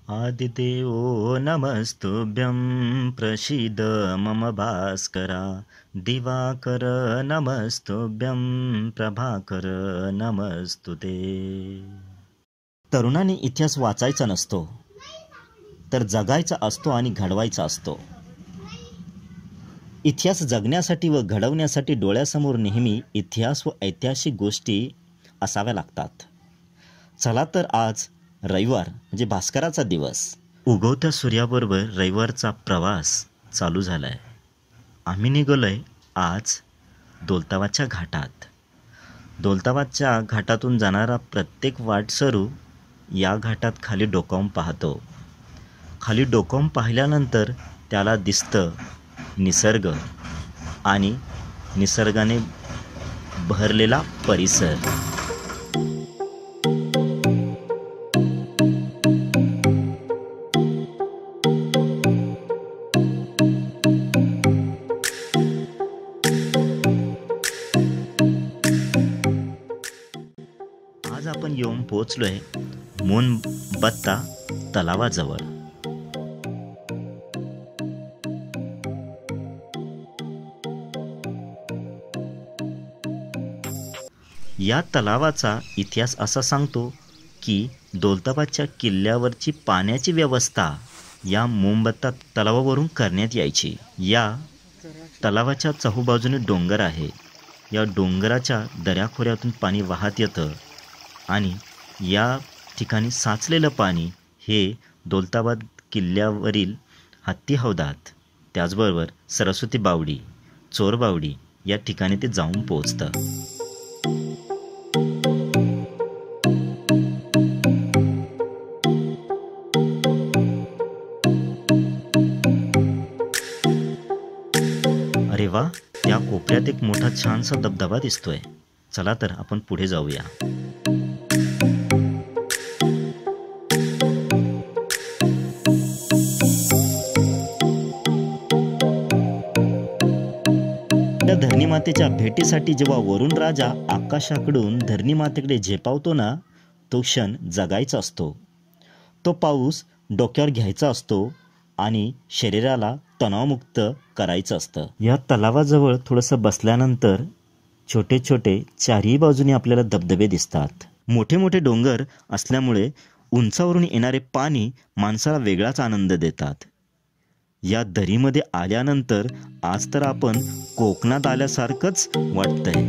आदिदेवो नमस्तुभ्यं प्रसीद मम भास्करा दिवाकर नमस्तुभ्यं प्रभाकर नमस्तुते। तरुणाने इतिहास वाचायचा नसतो तर जगायचा असतो आणि घडवायचा असतो। इतिहास जगण्यासाठी व घडवण्यासाठी डोळ्यासमोर नेहमी इतिहास व ऐतिहासिक गोष्टी असाव्या लागतात। चला तर आज रविवार म्हणजे भास्कराचा दिवस, उगवत्या सूर्याबरोबर रविवारचा प्रवास चालू झालाय। आम्ही निघालोय आज दौलताबादच्या घाटात। दौलताबादच्या घाटातून जाणारा प्रत्येक वाटसरू या घाटात खाली डोकावून पाहतो। खाली डोकावून पाहिल्यानंतर त्याला दिसतं निसर्ग आणि निसर्गाने भरलेला परिसर। आज आपण येऊन पोहोचलोय मोनबत्ता तलावाजवळ। या तलावाचा इतिहास असा सांगतो की दौलताबादच्या किल्ल्यावरची पाण्याची व्यवस्था या मोनबत्ता तलावावरून करण्यात यायची। या तलावाच्या चहूबाजूने डोंगर आहे। या डोंगराच्या दऱ्याखोऱ्यातून पाणी वाहत येतं आणि या ठिकाणी साचलेलं पाणी हे दौलताबाद किल्ल्यावरील हत्ती हौदात, त्याचबरोबर सरस्वती बावडी, चोर बावडी या ठिकाणी ते जाऊन पोहोचतं। अरे वा, त्या कोपऱ्यात एक मोठा छानसा धबधबा दिसतोय। चला तर आपण पुढे जाऊया। त्या धरणी मातेच्या भेटीसाठी जेव्हा वरुण राजा आकाशाकडून धरणी मातेकडे झेपावतो ना, तो क्षण जगायचा असतो। तो पाऊस डोक्यावर घ्यायचा असतो आणि शरीराला तणावमुक्त करायचं असतं। या तलावाजवळ थोडंसं बसल्यानंतर छोटे छोटे चारही बाजूने आपल्याला धबधबे दिसतात। मोठे मोठे डोंगर असल्यामुळे उंचावरून येणारे पाणी माणसाला वेगळाच आनंद देतात। या दरीमध्ये आल्यानंतर आज तर आपण कोकणात आल्यासारखंच वाटतंय।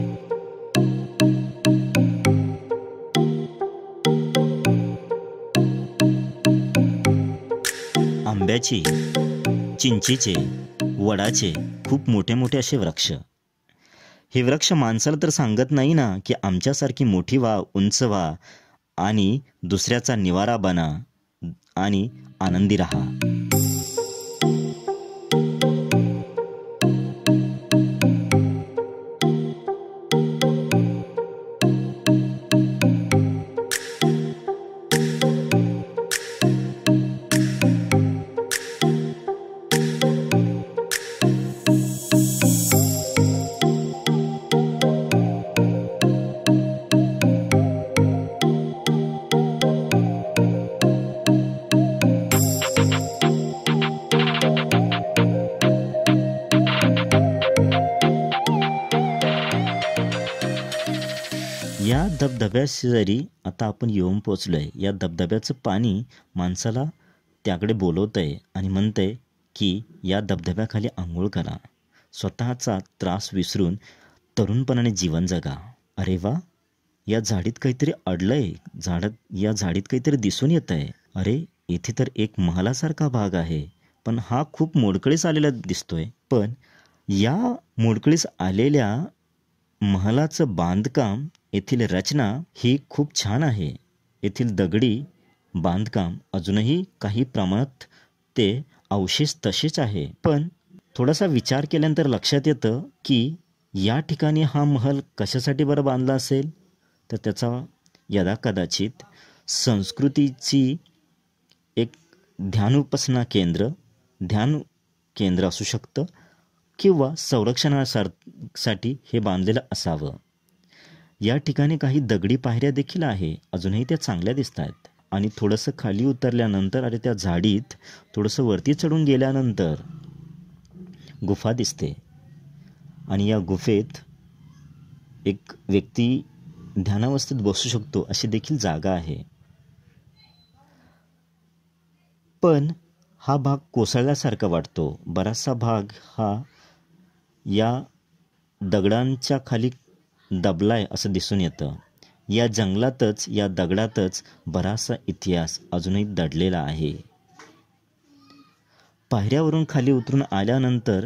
आंब्याचे, चिंचेचे, वडाचे खूप मोठे मोठे असे वृक्ष। हे वृक्ष माणसाला तर सांगत नाही ना की आमच्यासारखी मोठी व्हा, उंच व्हा आणि दुसऱ्याचा निवारा बना आणि आनंदी राहा। या धबधब्याशेजारी आता आपण येऊन पोचलोय। या धबधब्याचं पाणी माणसाला त्याकडे बोलवतंय आणि म्हणतंय की या धबधब्याखाली आंघोळ करा, स्वतःचा त्रास विसरून तरुणपणाने जीवन जगा। अरे वा, या झाडीत काहीतरी अडलंय, या झाडीत काहीतरी दिसून येत आहे। अरे, इथे तर एक महालासारखा भाग आहे, पण हा खूप मोडकळीस आलेला दिसतोय। पण या मोडकळीस आलेल्या महालाचं बांधकाम, येथील रचना ही खूप छान आहे। येथील दगडी बांधकाम अजूनही काही प्रमाणात ते अवशेष तसेच आहे। पण थोडासा विचार केल्यानंतर लक्षात येतं की या ठिकाणी हा महल कशासाठी बरं बांधला असेल, तर त्याचा यदाकदाचित संस्कृतीची एक ध्यान केंद्र असू शकतं किंवा संरक्षणासाठी हे बांधलेलं असावं। या ठिकाणी काही दगडी पायऱ्या देखील आहे, अजूनही त्या चांगल्या दिसत आहेत। आणि थोडंसं खाली उतरल्यानंतर अरे त्या झाडीत थोडंसं वरती चढून गेल्यानंतर गुफा दिसते आणि या गुफेत एक व्यक्ती ध्यानावस्थेत बसू शकतो अशी देखील जागा आहे. पण हा भाग कोसळल्यासारखा वाटतो. बराचसा भाग हा या दगडांच्या खाली दबलाय असं दिसून येतं. या जंगलातच, या दगडातच बराचसा इतिहास अजूनही दडलेला आहे. पायऱ्यावरून खाली उतरून आल्यानंतर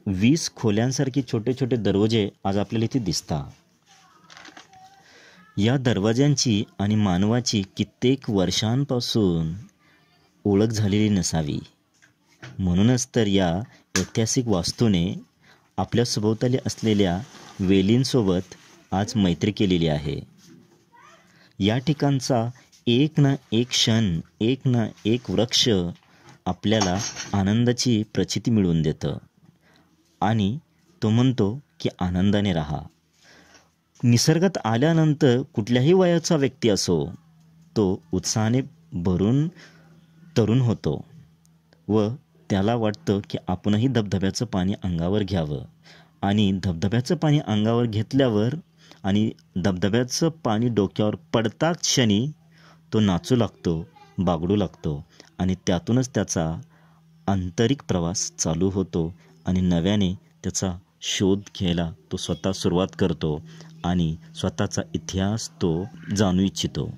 20 खोल्यांसारखे छोटे छोटे दरवाजे आज आपल्याला इथे दिसतात. या दरवाज्यांची आणि मानवाची कित्येक वर्षांपासून ओळख झालेली नसावी. म्हणूनच तर या ऐतिहासिक वास्तूने आपल्या सभोवताली असलेल्या वेलींसोबत आज मैत्री केलेली आहे. या ठिकाणचा एक ना एक क्षण, एक ना एक वृक्ष आपल्याला आनंदाची प्रचिती मिळवून देतं आणि तो म्हणतो की आनंदाने राहा. निसर्गात आल्यानंतर कुठल्याही वयाचा व्यक्ती असो, तो उत्साहाने भरून तरुण होतो व त्याला वाटतं की आपणही धबधब्याचं पाणी अंगावर घ्यावं आणि धबधब्याचं पाणी अंगावर घेतल्यावर आणि धबधब्याचं पाणी डोक्यावर पडताच क्षणी तो नाचू लागतो, बागडू लागतो आणि त्यातूनच त्याचा आंतरिक प्रवास चालू होतो आणि नव्याने त्याचा शोध घ्यायला तो स्वतः सुरुवात करतो आणि स्वतःचा इतिहास तो जाणू इच्छितो.